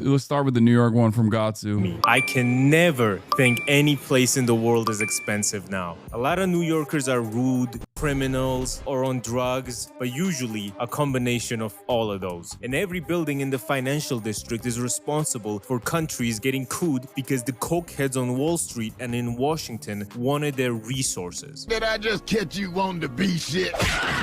Let's start with the New York one from Gattsu. I can never think any place in the world is expensive now. A lot of New Yorkers are rude, criminals, or on drugs, but usually a combination of all of those. And every building in the financial district is responsible for countries getting cooed because the cokeheads on Wall Street and in Washington wanted their resources. Did I just catch you wanting to be shit?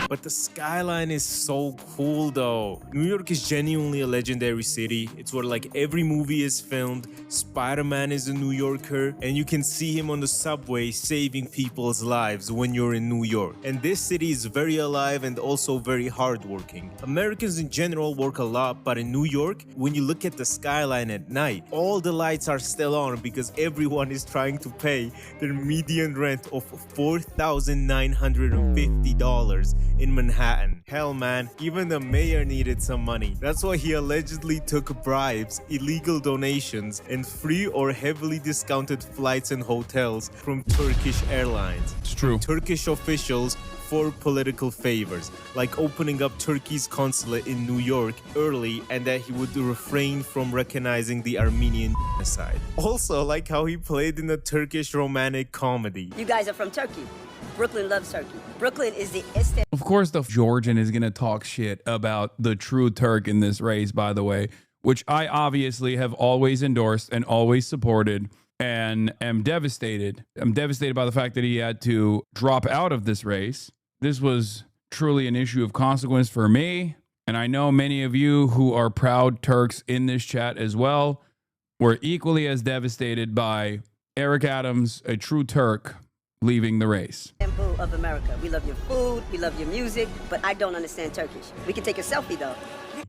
But the skyline is so cool though. New York is genuinely a legendary city. It's where like every movie is filmed. Spider-Man is a New Yorker, and you can see him on the subway saving people's lives when you're in New York. And this city is very alive and also very hardworking. Americans in general work a lot, but in New York, when you look at the skyline at night, all the lights are still on because everyone is trying to pay their median rent of $4,950 in Manhattan. Hell man, even the mayor needed some money. That's why he allegedly took bribes, illegal donations, and free or heavily discounted flights and hotels from Turkish airlines. It's true. Turkish officials for political favors, like opening up Turkey's consulate in New York early and that he would refrain from recognizing the Armenian genocide. Also, like how he played in a Turkish romantic comedy. You guys are from Turkey. Brooklyn loves Turkey. Brooklyn is the Istanbul. Of course, the Georgian is going to talk shit about the true Turk in this race, by the way, which I obviously have always endorsed and always supported and am devastated. I'm devastated by the fact that he had to drop out of this race. This was truly an issue of consequence for me. And I know many of you who are proud Turks in this chat as well were equally as devastated by Eric Adams, a true Turk, leaving the race. Of America. We love your food, we love your music, but I don't understand Turkish. We can take a selfie though.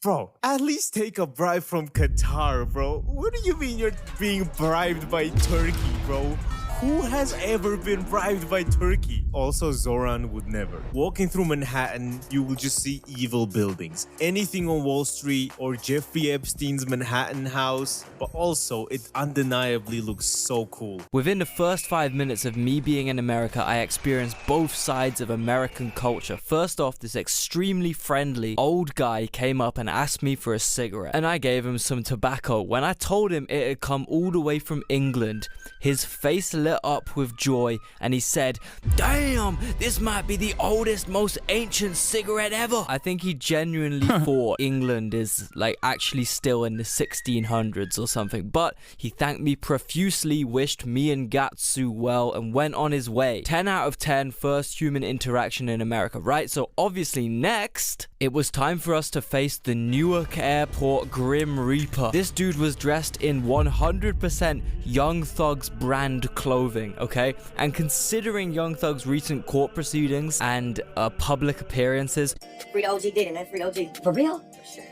Bro, at least take a bribe from Qatar, bro. What do you mean you're being bribed by Turkey, bro? Who has ever been bribed by Turkey? Also, Zoran would never. Walking through Manhattan, you will just see evil buildings. Anything on Wall Street or Jeffrey Epstein's Manhattan house, but also it undeniably looks so cool. Within the first 5 minutes of me being in America, I experienced both sides of American culture. First off, this extremely friendly old guy came up and asked me for a cigarette, and I gave him some tobacco. When I told him it had come all the way from England, his face lit up with joy and he said, "Damn, this might be the oldest, most ancient cigarette ever." I think he genuinely thought England is like actually still in the 1600s or something, but he thanked me profusely, wished me and Gattsu well, and went on his way. 10 out of 10, first human interaction in America, right? So obviously next, it was time for us to face the Newark Airport Grim Reaper. This dude was dressed in 100% Young Thug's brand clothing, okay? And considering Young Thug's recent court proceedings and public appearances, Free OG Diddy, man. Free OG. For real? Sure.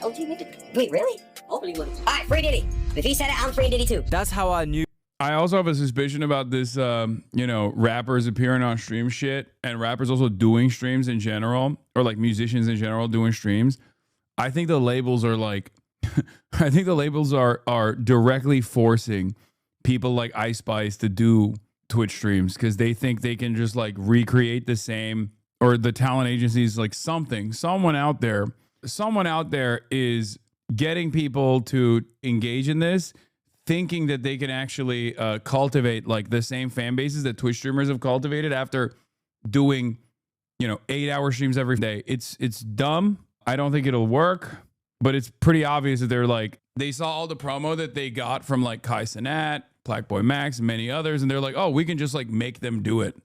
OG nigga? Wait, really? Hopefully he would. Alright, free Diddy. If he said it, I'm free Diddy too. that's how I knew I also have a suspicion about this, rappers appearing on stream shit and rappers also doing streams in general, or like musicians in general doing streams. I think the labels are like, I think the labels are directly forcing people like Ice Spice to do Twitch streams because they think they can just like recreate the same, or the talent agencies, like someone out there is getting people to engage in this, thinking that they can actually cultivate like the same fan bases that Twitch streamers have cultivated after doing, 8-hour streams every day. It's dumb. I don't think it'll work, but it's pretty obvious that they're like, they saw all the promo that they got from like Kai Cenat, Black Boy Max, and many others, and they're like, oh, we can just like make them do it.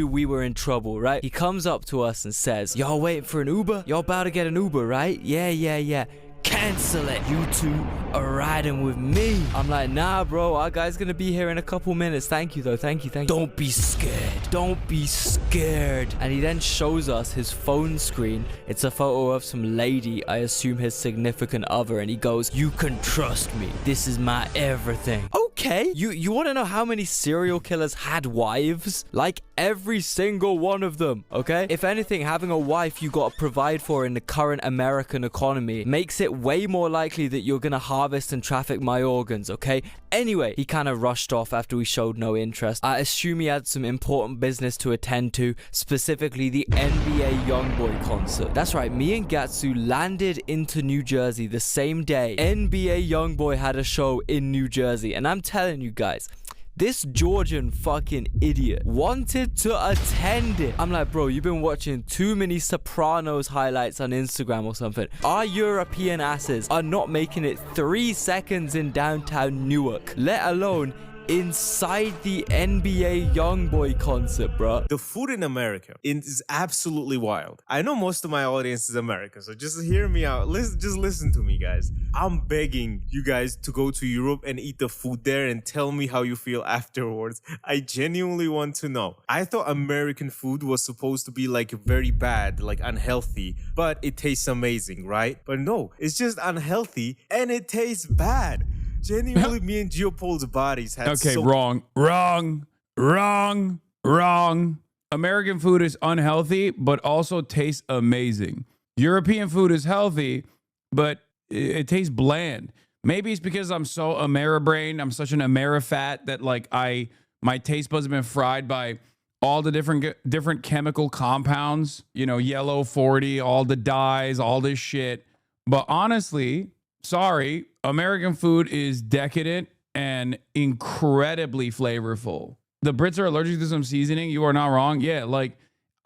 we were in trouble, right? He comes up to us and says, "Y'all waiting for an Uber? Y'all about to get an Uber, right? Yeah. Cancel it. You two are riding with me." I'm like, "Nah, bro, our guy's gonna be here in a couple minutes. Thank you, though. Thank you. Don't be scared. Don't be scared." And he then shows us his phone screen. It's a photo of some lady, I assume his significant other, and he goes, "You can trust me. This is my everything." Okay, you want to know how many serial killers had wives? Like Every single one of them, okay? If anything, having a wife you gotta provide for in the current American economy makes it way more likely that you're gonna harvest and traffic my organs, okay? Anyway, he kind of rushed off after we showed no interest. I assume he had some important business to attend to, specifically the NBA YoungBoy concert. That's right, me and Gattsu landed into New Jersey the same day NBA YoungBoy had a show in New Jersey, and I'm telling you guys, this Georgian fucking idiot wanted to attend it. I'm like, bro, you've been watching too many Sopranos highlights on Instagram or something. Our European asses are not making it 3 seconds in downtown Newark, let alone inside the NBA YoungBoy concert, bro. The food in America is absolutely wild. I know most of my audience is American, so just hear me out. Just listen to me, guys. I'm begging you guys to go to Europe and eat the food there and tell me how you feel afterwards. I genuinely want to know. I thought American food was supposed to be like very bad, like unhealthy, but it tastes amazing, right? But no, it's just unhealthy and it tastes bad. Genuinely, me and Geopol's bodies had wrong. American food is unhealthy, but also tastes amazing. European food is healthy, but it tastes bland. Maybe it's because I'm so Ameribrain, I'm such an Amerifat that like my taste buds have been fried by all the different chemical compounds, you know, yellow 40, all the dyes, all this shit. But honestly, sorry, American food is decadent and incredibly flavorful. The Brits are allergic to some seasoning. You are not wrong. Yeah, like,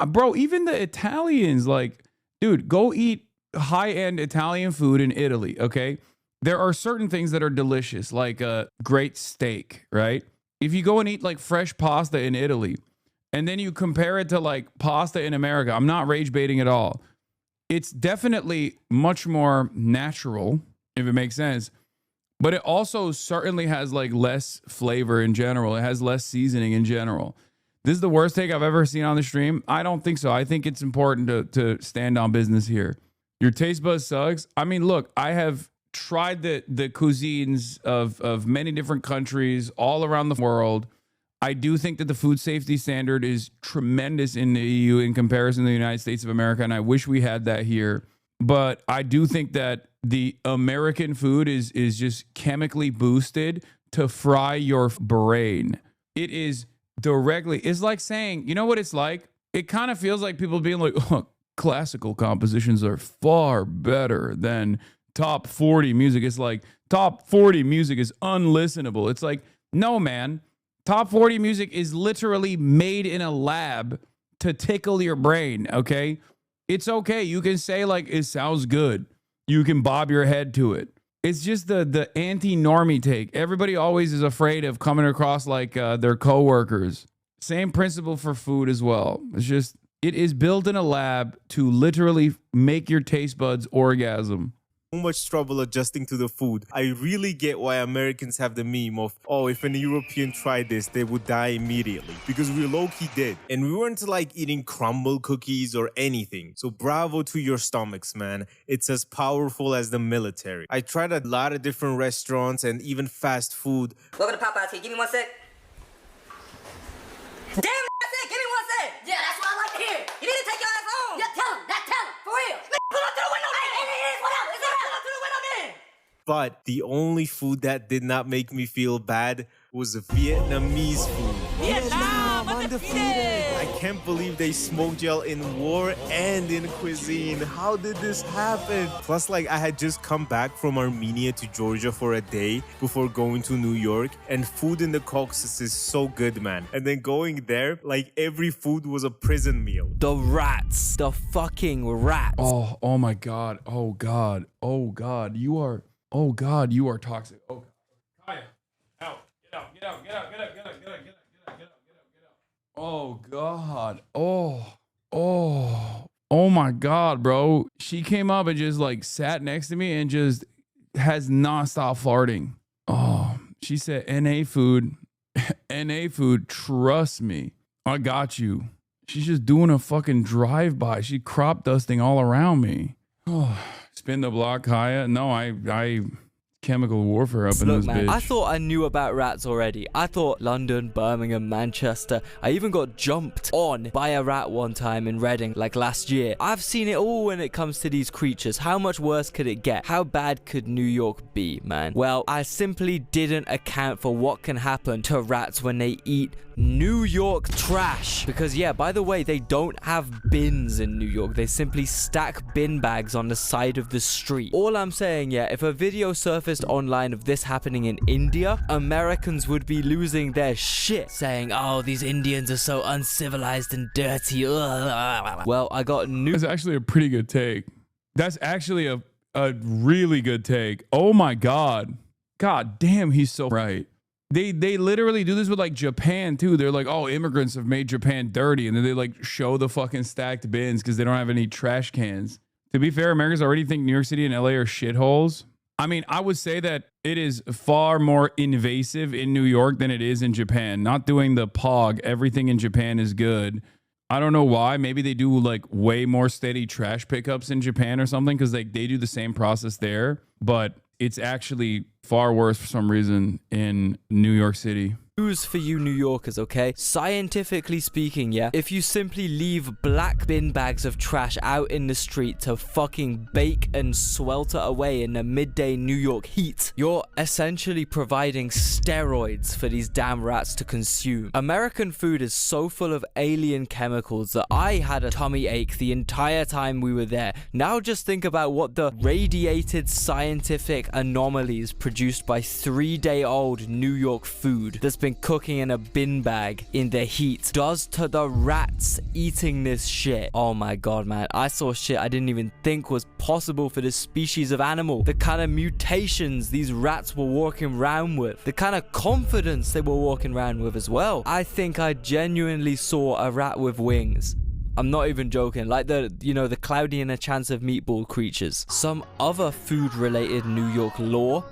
bro, even the Italians, like, dude, go eat high-end Italian food in Italy, okay? There are certain things that are delicious, like a great steak, right? If you go and eat, like, fresh pasta in Italy, and then you compare it to, like, pasta in America, I'm not rage baiting at all. It's definitely much more natural, if it makes sense, but it also certainly has like less flavor in general. It has less seasoning in general. This is the worst take I've ever seen on the stream. I don't think so. I think it's important to stand on business here. Your taste buds sucks. I mean, look, I have tried the cuisines of many different countries all around the world. I do think that the food safety standard is tremendous in the EU in comparison to the United States of America, and I wish we had that here. But I do think that the American food is just chemically boosted to fry your brain. It is directly, it's like saying, you know what it's like? It kind of feels like people being like, oh, classical compositions are far better than top 40 music. It's like top 40 music is unlistenable. It's like, no, man. Top 40 music is literally made in a lab to tickle your brain, okay? It's okay. You can say, like, it sounds good. You can bob your head to it. It's just the anti-normie take. Everybody always is afraid of coming across like their coworkers. Same principle for food as well. It's just, it is built in a lab to literally make your taste buds orgasm. Much trouble adjusting to the food. I really get why Americans have the meme of, oh, if an European tried this, they would die immediately. Because we low-key did. And we weren't like eating crumble cookies or anything. So bravo to your stomachs, man. It's as powerful as the military. I tried a lot of different restaurants and even fast food. Welcome to Popeye's here. Give me 1 sec. Damn, that's it. Give me 1 sec. Yeah, that's what I like to hear. You need to take your ass home. Yeah, tell him. For real. Pull up to the window. But the only food that did not make me feel bad was Vietnamese food. Vietnam, undefeated! I can't believe they smoked y'all in war and in cuisine. How did this happen? Plus, like, I had just come back from Armenia to Georgia for a day before going to New York, and food in the Caucasus is so good, man. And then going there, like, every food was a prison meal. The rats. The fucking rats. Oh my God. Oh God. You are toxic. Oh, Kaya, out. Get out. Oh God. Oh my God, bro. She came up and just like sat next to me and just has not stopped farting. Oh, she said, NA food, trust me. I got you. She's just doing a fucking drive-by. She crop dusting all around me. Oh, spin the block, Kaya. No, I chemical warfare up in Look, this man, bitch. I thought I knew about rats already. I thought London, Birmingham, Manchester. I even got jumped on by a rat one time in Reading, like last year. I've seen it all when it comes to these creatures. How much worse could it get? How bad could New York be, man? Well, I simply didn't account for what can happen to rats when they eat New York trash. Because yeah, by the way, they don't have bins in New York. They simply stack bin bags on the side of the street. All I'm saying, yeah, if a video surfaced online of this happening in India, Americans would be losing their shit, saying, oh, these Indians are so uncivilized and dirty. Well, I got news. That's actually a pretty good take. That's actually a really good take. Oh my God. God damn, he's so right. They literally do this with like Japan too. They're like, oh, immigrants have made Japan dirty. And then they like show the fucking stacked bins because they don't have any trash cans. To be fair, Americans already think New York City and LA are shitholes. I mean, I would say that it is far more invasive in New York than it is in Japan. Not doing the POG, everything in Japan is good. I don't know why. Maybe they do like way more steady trash pickups in Japan or something because like they do the same process there. But it's actually far worse for some reason in New York City. News for you New Yorkers, okay? Scientifically speaking, yeah, if you simply leave black bin bags of trash out in the street to fucking bake and swelter away in the midday New York heat, you're essentially providing steroids for these damn rats to consume. American food is so full of alien chemicals that I had a tummy ache the entire time we were there. Now just think about what the radiated scientific anomalies produced by 3-day-old New York food that's been cooking in a bin bag in the heat does to the rats eating this shit. Oh my God, man. I saw shit I didn't even think was possible for this species of animal. The kind of mutations these rats were walking around with. The kind of confidence they were walking around with as well. I think I genuinely saw a rat with wings. I'm not even joking, like the Cloudy and a Chance of Meatball creatures. Some other food-related New York lore.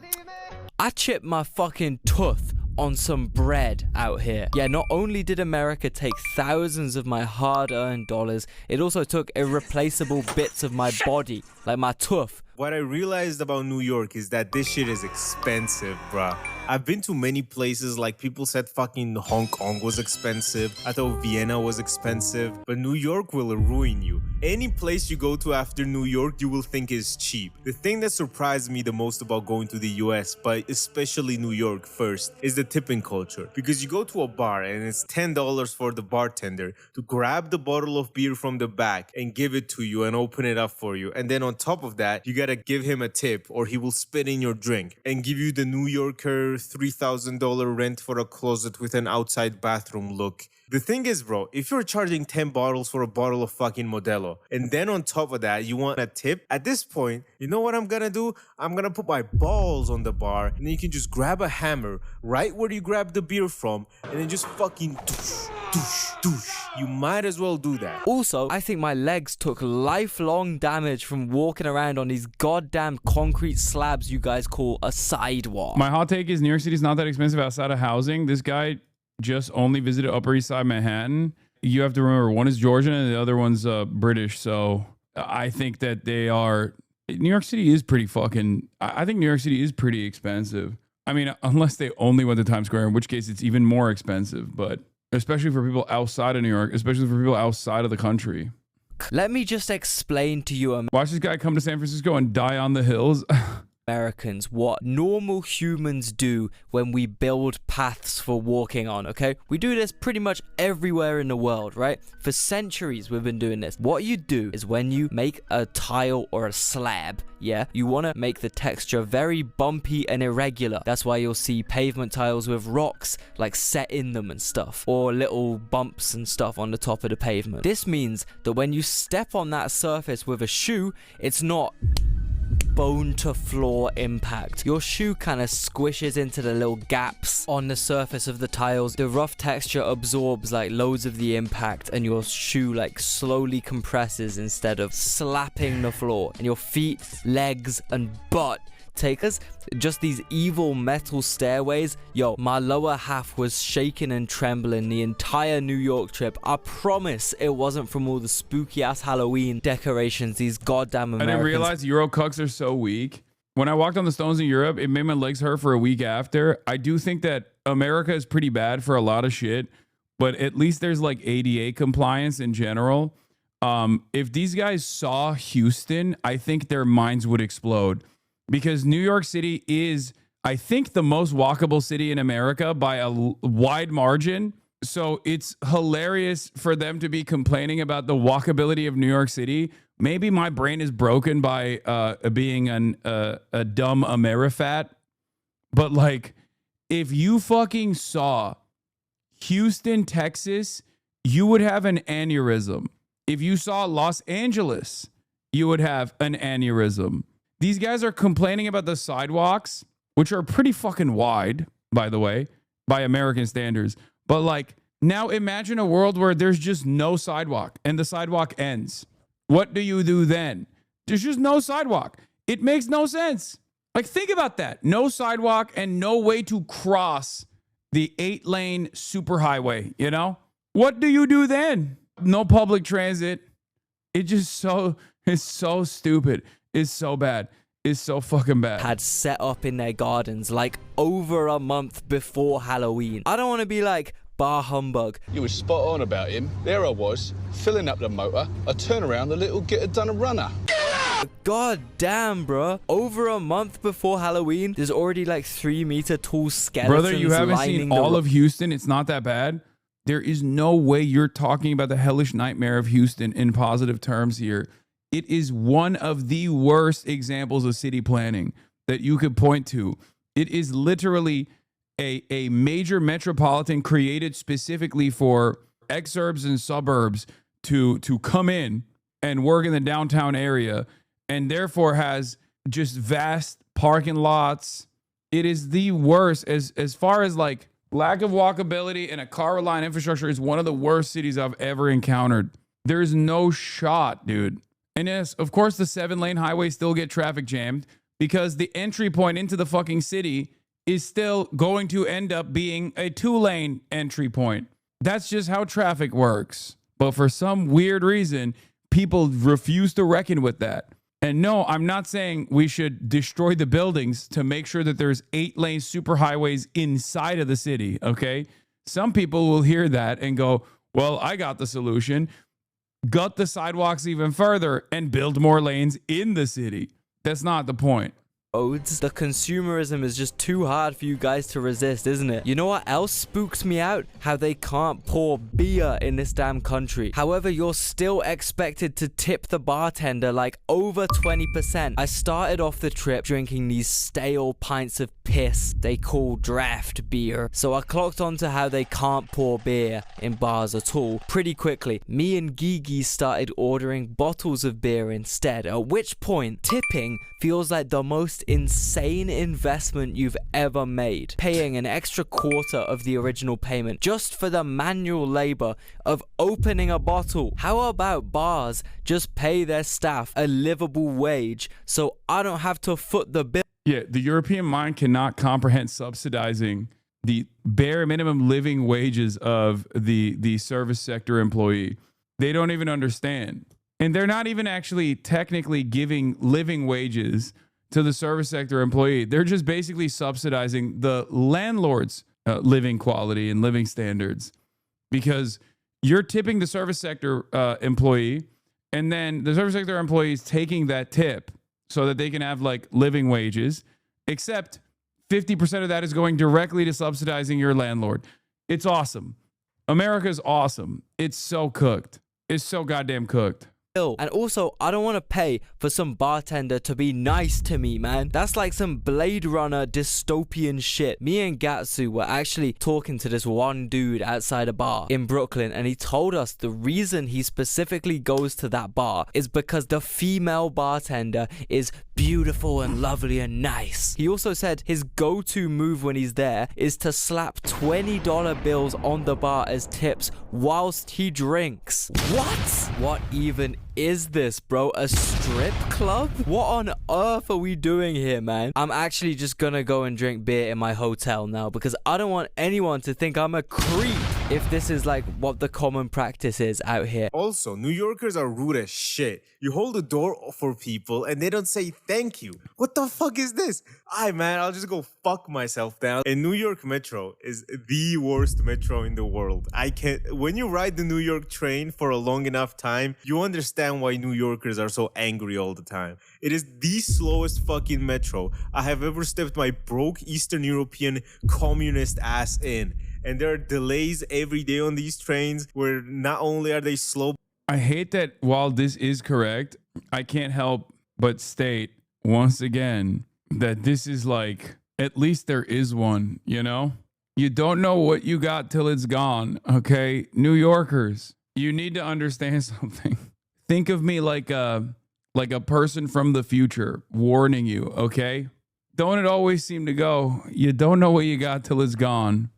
I chipped my fucking tooth on some bread out here. Yeah, not only did America take thousands of my hard-earned dollars, it also took irreplaceable bits of my body, like my tooth. What I realized about New York is that this shit is expensive, bruh. I've been to many places, like people said fucking Hong Kong was expensive. I thought Vienna was expensive. But New York will ruin you. Any place you go to after New York, you will think is cheap. The thing that surprised me the most about going to the US, but especially New York first, is the tipping culture. Because you go to a bar and it's $10 for the bartender to grab the bottle of beer from the back and give it to you and open it up for you. And then on top of that, you gotta give him a tip or he will spit in your drink and give you the New Yorker $3,000 rent for a closet with an outside bathroom look. The thing is, bro, if you're charging 10 bottles for a bottle of fucking Modelo, and then on top of that, you want a tip, at this point, you know what I'm gonna do? I'm gonna put my balls on the bar, and then you can just grab a hammer right where you grabbed the beer from, and then just fucking douche, douche, douche. You might as well do that. Also, I think my legs took lifelong damage from walking around on these goddamn concrete slabs you guys call a sidewalk. My hot take is New York City is not that expensive outside of housing. This guy just only visited Upper East Side Manhattan. You have to remember, one is Georgian and the other one's British. So I think that New York City is pretty fucking, I think New York City is pretty expensive. I mean, unless they only went to Times Square, in which case it's even more expensive. But especially for people outside of New York, especially for people outside of the country. Let me just explain to you, watch this guy come to San Francisco and die on the hills. Americans, what normal humans do when we build paths for walking on, okay? We do this pretty much everywhere in the world, right? For centuries we've been doing this. What you do is when you make a tile or a slab, yeah, you want to make the texture very bumpy and irregular. That's why you'll see pavement tiles with rocks like set in them and stuff, or little bumps and stuff on the top of the pavement. This means that when you step on that surface with a shoe, it's not bone to floor impact. Your shoe kind of squishes into the little gaps on the surface of the tiles. The rough texture absorbs like loads of the impact, and your shoe like slowly compresses instead of slapping the floor. And your feet, legs, and butt take us just these evil metal stairways. Yo, my lower half was shaking and trembling the entire New York trip. I promise it wasn't from all the spooky ass Halloween decorations these goddamn Americans. I didn't realize Euro cucks are so weak. When I walked on the stones in Europe, it made my legs hurt for a week after. I do think that America is pretty bad for a lot of shit, but at least there's like ADA compliance in general. If these guys saw Houston, I think their minds would explode, because New York City is, I think, the most walkable city in America by a wide margin. So it's hilarious for them to be complaining about the walkability of New York City. Maybe my brain is broken by being a dumb Amerifat. But like, if you fucking saw Houston, Texas, you would have an aneurysm. If you saw Los Angeles, you would have an aneurysm. These guys are complaining about the sidewalks, which are pretty fucking wide, by the way, by American standards. But like, now imagine a world where there's just no sidewalk and the sidewalk ends. What do you do then? There's just no sidewalk. It makes no sense. Like, think about that. No sidewalk and no way to cross the 8-lane superhighway, you know? What do you do then? No public transit. It's so stupid. It's so bad. It's so fucking bad. Had set up in their gardens like over a month before Halloween. I don't want to be like, bar humbug. You were spot on about him. There I was, filling up the motor. I turn around, the little getter done a runner. God damn, bro. Over a month before Halloween, there's already like 3-meter tall skeletons. Brother, you haven't seen all of Houston. It's not that bad. There is no way you're talking about the hellish nightmare of Houston in positive terms here. It is one of the worst examples of city planning that you could point to. It is literally a major metropolitan created specifically for exurbs and suburbs to come in and work in the downtown area, and therefore has just vast parking lots. It is the worst as far as like lack of walkability and a car reliant infrastructure. Is one of the worst cities I've ever encountered. There's no shot, dude. And yes, of course, the 7-lane highways still get traffic jammed because the entry point into the fucking city is still going to end up being a 2-lane entry point. That's just how traffic works. But for some weird reason, people refuse to reckon with that. And no, I'm not saying we should destroy the buildings to make sure that there's 8-lane superhighways inside of the city, okay? Some people will hear that and go, well, I got the solution. Gut the sidewalks even further and build more lanes in the city. That's not the point. The consumerism is just too hard for you guys to resist, isn't it? You know what else spooks me out? How they can't pour beer in this damn country. However, you're still expected to tip the bartender like over 20%. I started off the trip drinking these stale pints of piss they call draft beer. So I clocked on to how they can't pour beer in bars at all pretty quickly. Me and Gigi started ordering bottles of beer instead, at which point tipping feels like the most insane investment you've ever made. Paying an extra quarter of the original payment just for the manual labor of opening a bottle. How about bars just pay their staff a livable wage so I don't have to foot the bill? Yeah, the European mind cannot comprehend subsidizing the bare minimum living wages of the service sector employee. They don't even understand. And they're not even actually technically giving living wages to the service sector employee. They're just basically subsidizing the landlord's living quality and living standards, because you're tipping the service sector employee, and then the service sector employee is taking that tip so that they can have like living wages, except 50% of that is going directly to subsidizing your landlord. It's awesome. America's awesome. It's so cooked. It's so goddamn cooked. And also, I don't want to pay for some bartender to be nice to me, man. That's like some Blade Runner dystopian shit. Me and Gattsu were actually talking to this one dude outside a bar in Brooklyn, and he told us the reason he specifically goes to that bar is because the female bartender is beautiful and lovely and nice. He also said his go-to move when he's there is to slap $20 bills on the bar as tips whilst he drinks. What even is this, bro? A strip club? What on earth are we doing here, man? I'm actually just gonna go and drink beer in my hotel now because I don't want anyone to think I'm a creep if this is like what the common practice is out here. Also, New Yorkers are rude as shit. You hold the door for people and they don't say thank you. What the fuck is this? Man, I'll just go fuck myself down. And New York Metro is the worst metro in the world. When you ride the New York train for a long enough time, you understand why New Yorkers are so angry all the time. It is the slowest fucking metro I have ever stepped my broke Eastern European communist ass in. And there are delays every day on these trains where not only are they slow. I hate that while this is correct, I can't help but state once again that this is like, at least there is one, you know? You don't know what you got till it's gone, okay? New Yorkers, you need to understand something. Think of me like a person from the future warning you, okay? Don't it always seem to go, you don't know what you got till it's gone.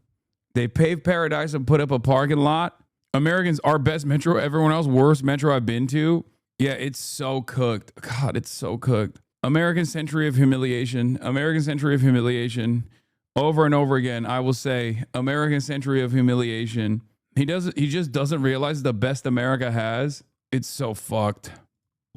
They paved paradise and put up a parking lot. Americans, our best metro, everyone else, worst metro I've been to. Yeah, it's so cooked. God, it's so cooked. American century of humiliation. American century of humiliation. Over and over again, I will say, American century of humiliation. He just doesn't realize the best America has. It's so fucked.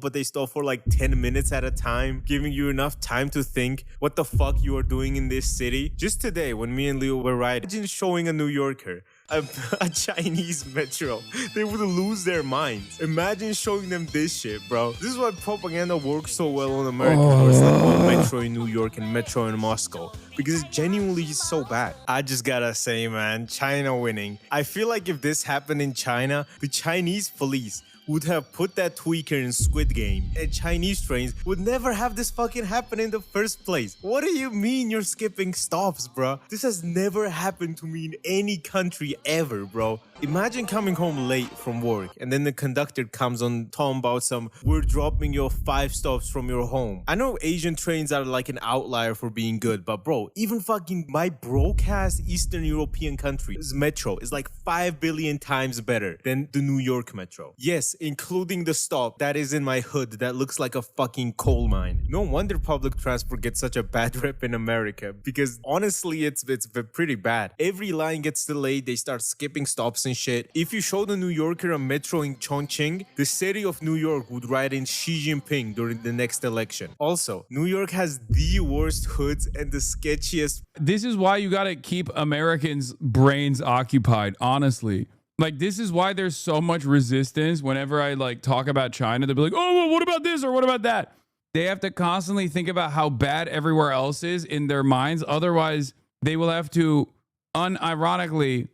But they stop for like 10 minutes at a time, giving you enough time to think what the fuck you are doing in this city. Just today, when me and Leo were riding, imagine showing a New Yorker a Chinese metro. They would lose their minds. Imagine showing them this shit, bro. This is why propaganda works so well on America. It's like, metro in New York and metro in Moscow. Because it's genuinely so bad. I just gotta say, man, China winning. I feel like if this happened in China, the Chinese police would have put that tweaker in Squid Game, and Chinese trains would never have this fucking happen in the first place. What do you mean you're skipping stops, bro? This has never happened to me in any country ever, bro. Imagine coming home late from work and then the conductor comes on talking about we're dropping you 5 stops from your home. I know Asian trains are like an outlier for being good, but bro, even fucking my broke-ass Eastern European country's metro is like 5 billion times better than the New York metro. Yes, including the stop that is in my hood that looks like a fucking coal mine. No wonder public transport gets such a bad rep in America, because honestly, it's pretty bad. Every line gets delayed, they start skipping stops and shit. If you showed a New Yorker a metro in Chongqing, the city of New York would write in Xi Jinping during the next election. Also, New York has the worst hoods and the sketchiest. This is why you gotta keep Americans' brains occupied, honestly. Like, this is why there's so much resistance whenever I like talk about China. They'll be like, oh, well, what about this or what about that? They have to constantly think about how bad everywhere else is in their minds. Otherwise, they will have to unironically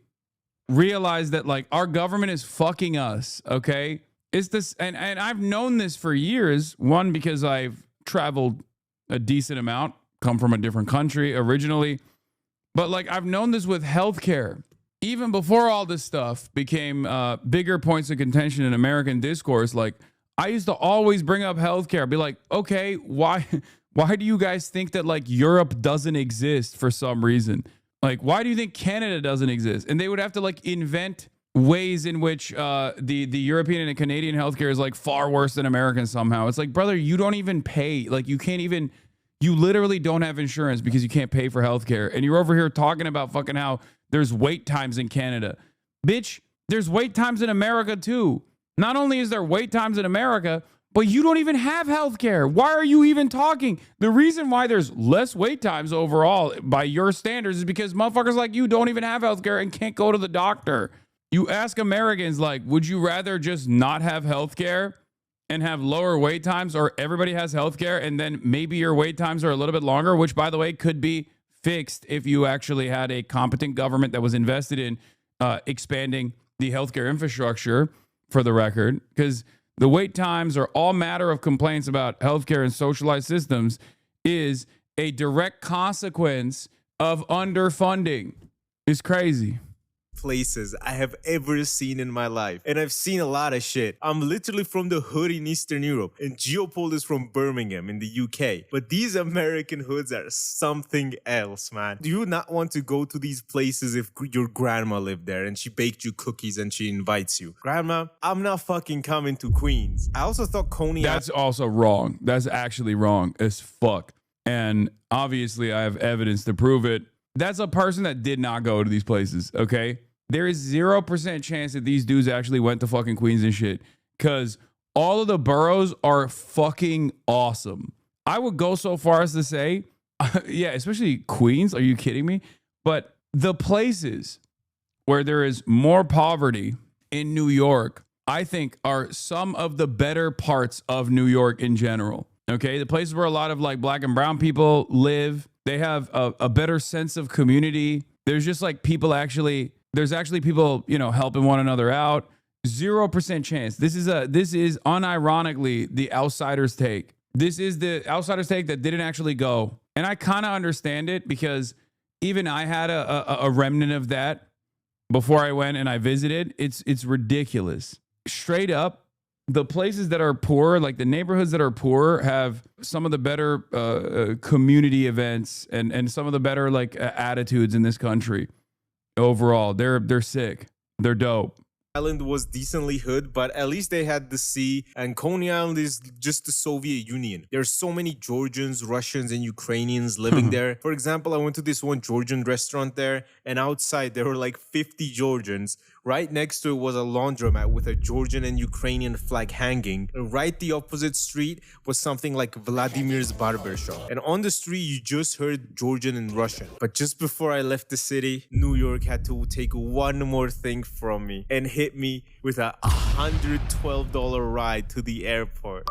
realize that like our government is fucking us, okay? It's this, and I've known this for years. One, because I've traveled a decent amount, come from a different country originally. But like I've known this with healthcare. Even before all this stuff became bigger points of contention in American discourse, like I used to always bring up healthcare, be like, okay, why do you guys think that like Europe doesn't exist for some reason? Like, why do you think Canada doesn't exist? And they would have to like invent ways in which the European and Canadian healthcare is like far worse than American somehow. It's like, brother, you don't even pay. Like you literally don't have insurance because you can't pay for healthcare. And you're over here talking about fucking how there's wait times in Canada. Bitch, there's wait times in America too. Not only is there wait times in America, but you don't even have healthcare. Why are you even talking? The reason why there's less wait times overall by your standards is because motherfuckers like you don't even have healthcare and can't go to the doctor. You ask Americans, like, would you rather just not have healthcare and have lower wait times, or everybody has healthcare and then maybe your wait times are a little bit longer, which by the way could be fixed if you actually had a competent government that was invested in expanding the healthcare infrastructure, for the record, because the wait times are all matter of complaints about healthcare and socialized systems is a direct consequence of underfunding. It's crazy. Places I have ever seen in my life, and I've seen a lot of shit. I'm literally from the hood in Eastern Europe, and Geopol is from Birmingham in the UK, but these American hoods are something else, man. Do you not want to go to these places if your grandma lived there and she baked you cookies and she invites you? Grandma, I'm not fucking coming to Queens. I also thought Coney... That's also wrong. That's actually wrong as fuck, and obviously I have evidence to prove it. That's a person that did not go to these places, okay? there is 0% chance that these dudes actually went to fucking Queens and shit. Because all of the boroughs are fucking awesome. I would go so far as to say, yeah, especially Queens. Are you kidding me? But the places where there is more poverty in New York, I think are some of the better parts of New York in general. Okay. The places where a lot of like black and brown people live, they have a better sense of community. There's just like there's actually people, you know, helping one another out. 0% chance. This is unironically the outsider's take. This is the outsider's take that didn't actually go. And I kind of understand it because even I had a remnant of that before I went and I visited. It's ridiculous. Straight up, the places that are poor, like the neighborhoods that are poor, have some of the better community events and some of the better like attitudes in this country. Overall, they're sick. They're dope. Island was decently hood, but at least they had the sea, and Coney Island is just the Soviet Union. There's so many Georgians, Russians, and Ukrainians living there. For example, I went to this one Georgian restaurant there, and outside there were like 50 Georgians. Right next to it was a laundromat with a Georgian and Ukrainian flag hanging. And right the opposite street was something like Vladimir's barbershop. And on the street, you just heard Georgian and Russian. But just before I left the city, New York had to take one more thing from me and hit me with a $112 ride to the airport.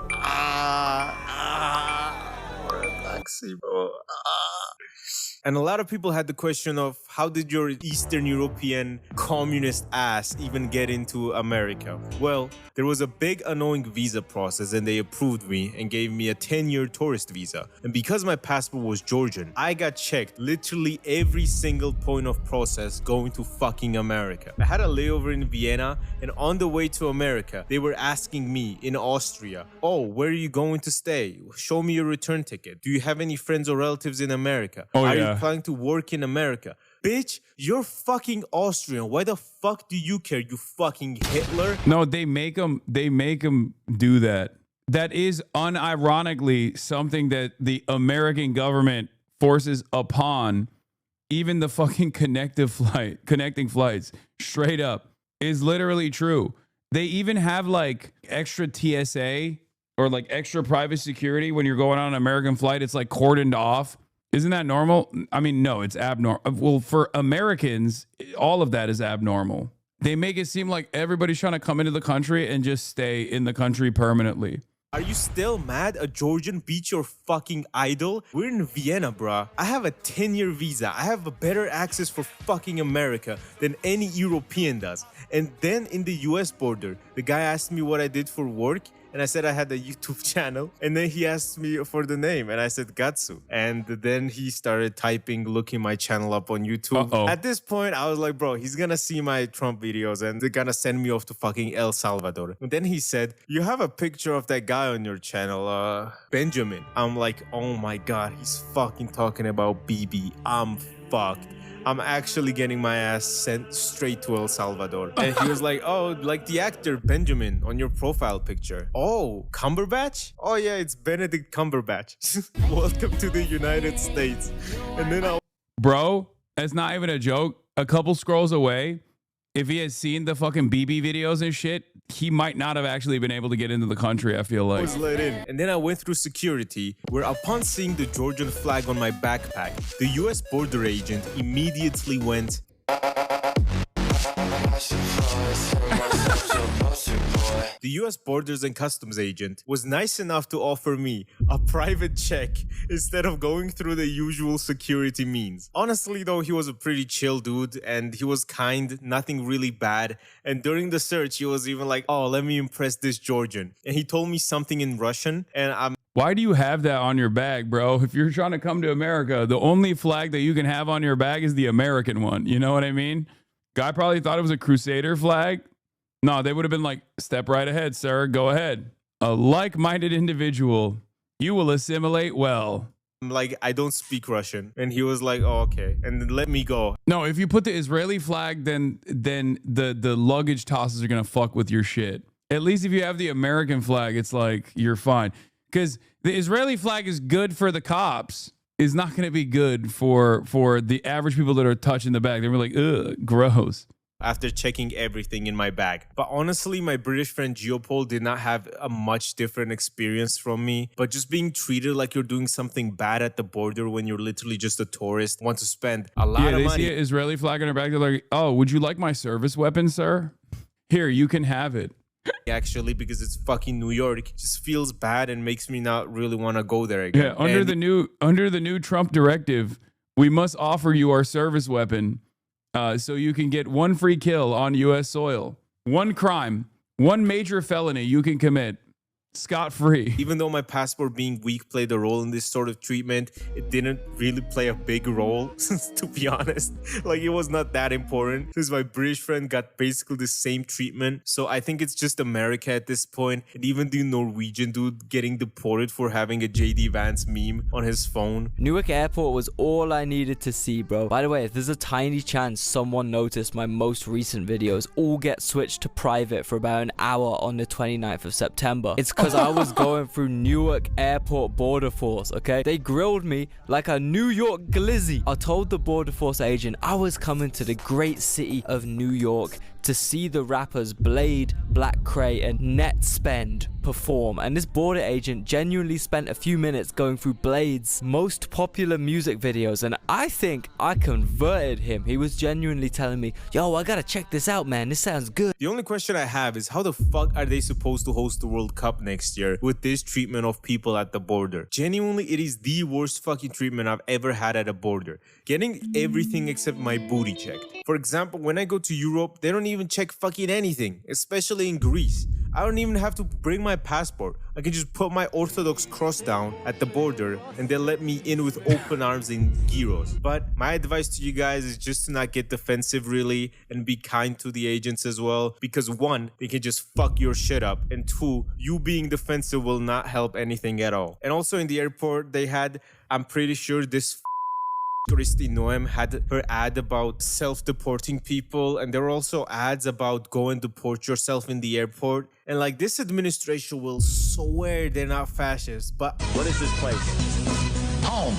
Taxi, bro. And a lot of people had the question of how did your Eastern European communist ass even get into America? Well, there was a big annoying visa process and they approved me and gave me a 10-year tourist visa. And because my passport was Georgian, I got checked literally every single point of process going to fucking America. I had a layover in Vienna, and on the way to America, they were asking me in Austria, oh, where are you going to stay? Show me your return ticket. Do you have any friends or relatives in America? Oh, are yeah. you planning to work in America? Bitch, you're fucking Austrian. Why the fuck do you care, you fucking Hitler? No, they make them do that. That is unironically something that the American government forces upon even the fucking connecting flights. Straight up is literally true. They even have like extra TSA or like extra private security when you're going on an American flight. It's like cordoned off. Isn't that normal? I mean, no, it's abnormal. Well, for Americans, all of that is abnormal. They make it seem like everybody's trying to come into the country and just stay in the country permanently. Are you still mad a Georgian beat your fucking idol? We're in Vienna, bruh. I have a 10-year visa. I have a better access for fucking America than any European does. And then in the US border, the guy asked me what I did for work. And I said I had a YouTube channel. And then he asked me for the name. And I said Gattsu. And then he started looking my channel up on YouTube. Uh-oh. At this point, I was like, bro, he's gonna see my Trump videos and they're gonna send me off to fucking El Salvador. And then he said, you have a picture of that guy on your channel, Benjamin. I'm like, oh my God, he's fucking talking about BB. I'm fucked. I'm actually getting my ass sent straight to El Salvador. And he was like, oh, like the actor Benjamin on your profile picture. Oh, Cumberbatch? Oh yeah, it's Benedict Cumberbatch. Welcome to the United States. And then Bro, that's not even a joke. A couple scrolls away, if he had seen the fucking BB videos and shit, he might not have actually been able to get into the country, I feel like. was let in. And then I went through security, where upon seeing the Georgian flag on my backpack, the US border agent immediately went, the US Borders and Customs agent was nice enough to offer me a private check instead of going through the usual security means. Honestly though, he was a pretty chill dude and he was kind, nothing really bad. And during the search, he was even like, oh, let me impress this Georgian. And he told me something in Russian and Why do you have that on your bag, bro? If you're trying to come to America, the only flag that you can have on your bag is the American one. You know what I mean? Guy probably thought it was a Crusader flag. No, they would have been like, step right ahead, sir. Go ahead. A like-minded individual. You will assimilate well. I'm like, I don't speak Russian. And he was like, oh, okay. And then let me go. No, if you put the Israeli flag, then the luggage tosses are going to fuck with your shit. At least if you have the American flag, it's like, you're fine. Because the Israeli flag is good for the cops. It's not going to be good for the average people that are touching the bag. They're like, ugh, gross. after checking everything in my bag. But honestly, my British friend Geopol did not have a much different experience from me. But just being treated like you're doing something bad at the border when you're literally just a tourist, want to spend a lot of they money. see an Israeli flag on their back. They're like, "Oh, would you like my service weapon, sir? Here, you can have it." Actually, because it's fucking New York, it just feels bad and makes me not really want to go there again. Yeah, under the new Trump directive, we must offer you our service weapon, so you can get one free kill on U.S. soil, one crime, one major felony you can commit scot-free. Even though my passport being weak played a role in this sort of treatment, it didn't really play a big role, to be honest. Like, it was not that important because my British friend got basically the same treatment. So I think it's just America at this point. And even the Norwegian dude getting deported for having a JD Vance meme on his phone. Newark Airport was all I needed to see, bro. By the way, if there's a tiny chance someone noticed my most recent videos all get switched to private for about an hour on the 29th of September, it's because I was going through Newark Airport Border Force, okay? They grilled me like a New York glizzy. I told the Border Force agent I was coming to the great city of New York to see the rappers Blade, Black Cray, and Net Spend perform. And this border agent genuinely spent a few minutes going through Blade's most popular music videos, and I think I converted him. He was genuinely telling me, yo, I gotta check this out, man. This sounds good. The only question I have is how the fuck are they supposed to host the World Cup next year with this treatment of people at the border? Genuinely, it is the worst fucking treatment I've ever had at a border. Getting everything except my booty checked. For example, when I go to Europe, they don't even check fucking anything, especially in Greece. I don't even have to bring my passport. I can just put my Orthodox cross down at the border and they'll let me in with open arms and gyros. But my advice to you guys is just to not get defensive really and be kind to the agents as well, because one, they can just fuck your shit up, and two, you being defensive will not help anything at all. And also in the airport they had, I'm pretty sure this Kristi Noem had her ad about self-deporting people, and there were also ads about go and deport yourself in the airport. And like, this administration will swear they're not fascist, but What is this place? Home.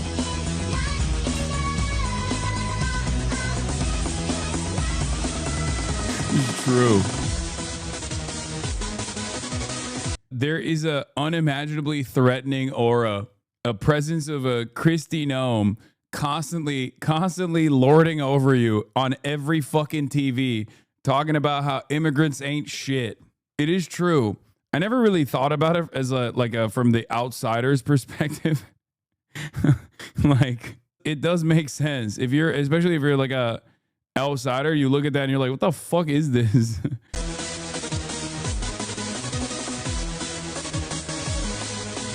True. There is a unimaginably threatening aura, a presence of a Kristi Noem constantly lording over you on every fucking TV, talking about how immigrants ain't shit. It is true. I never really thought about it as from the outsider's perspective. Like, it does make sense. Especially if you're like a outsider, you look at that and you're like, what the fuck is this?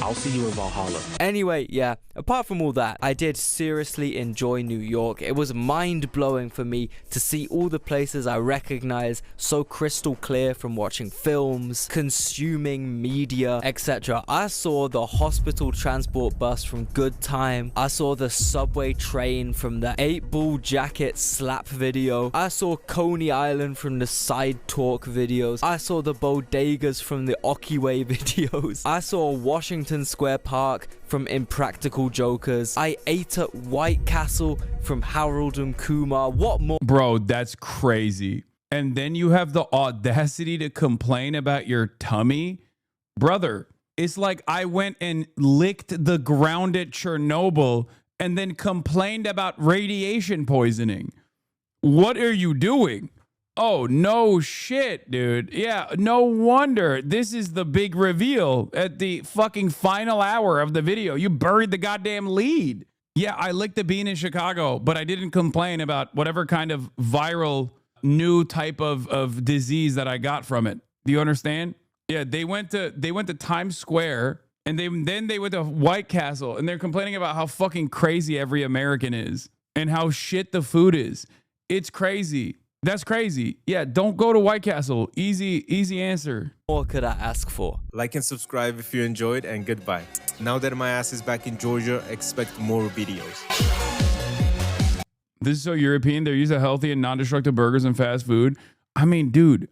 I'll see you in Valhalla. Anyway, yeah, apart from all that, I did seriously enjoy New York. It was mind-blowing for me to see all the places I recognize so crystal clear from watching films, consuming media, etc. I saw the hospital transport bus from Good Time. I saw the subway train from the 8-Ball Jacket slap video. I saw Coney Island from the Side Talk videos. I saw the bodegas from the Okiway videos. I saw Washington Square Park from Impractical Jokers. I ate at White Castle from Harold and Kumar. What more? Bro, that's crazy. And then you have the audacity to complain about your tummy? Brother, it's like I went and licked the ground at Chernobyl and then complained about radiation poisoning. What are you doing? Oh, no shit, dude. Yeah, no wonder. This is the big reveal at the fucking final hour of the video. You buried the goddamn lead. Yeah, I licked the bean in Chicago, but I didn't complain about whatever kind of viral new type of disease that I got from it. Do you understand? Yeah, they went to Times Square and then they went to White Castle and they're complaining about how fucking crazy every American is and how shit the food is. It's crazy. That's crazy. Yeah, don't go to White Castle. Easy answer. What could I ask for? like and subscribe if you enjoyed, and goodbye. Now that my ass is back in Georgia, expect more videos. This is so European. They're used to healthy and non-destructive burgers and fast food. I mean, dude,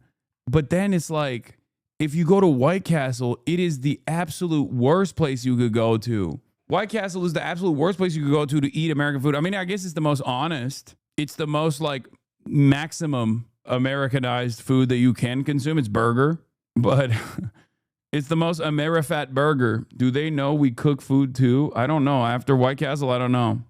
but then it's like, if you go to White Castle, it is the absolute worst place you could go to. White Castle is the absolute worst place you could go to eat American food. I mean, I guess it's the most honest. It's the most like maximum Americanized food that you can consume. It's burger, but it's the most Amerifat burger. Do they know we cook food too? I don't know. After White Castle, I don't know.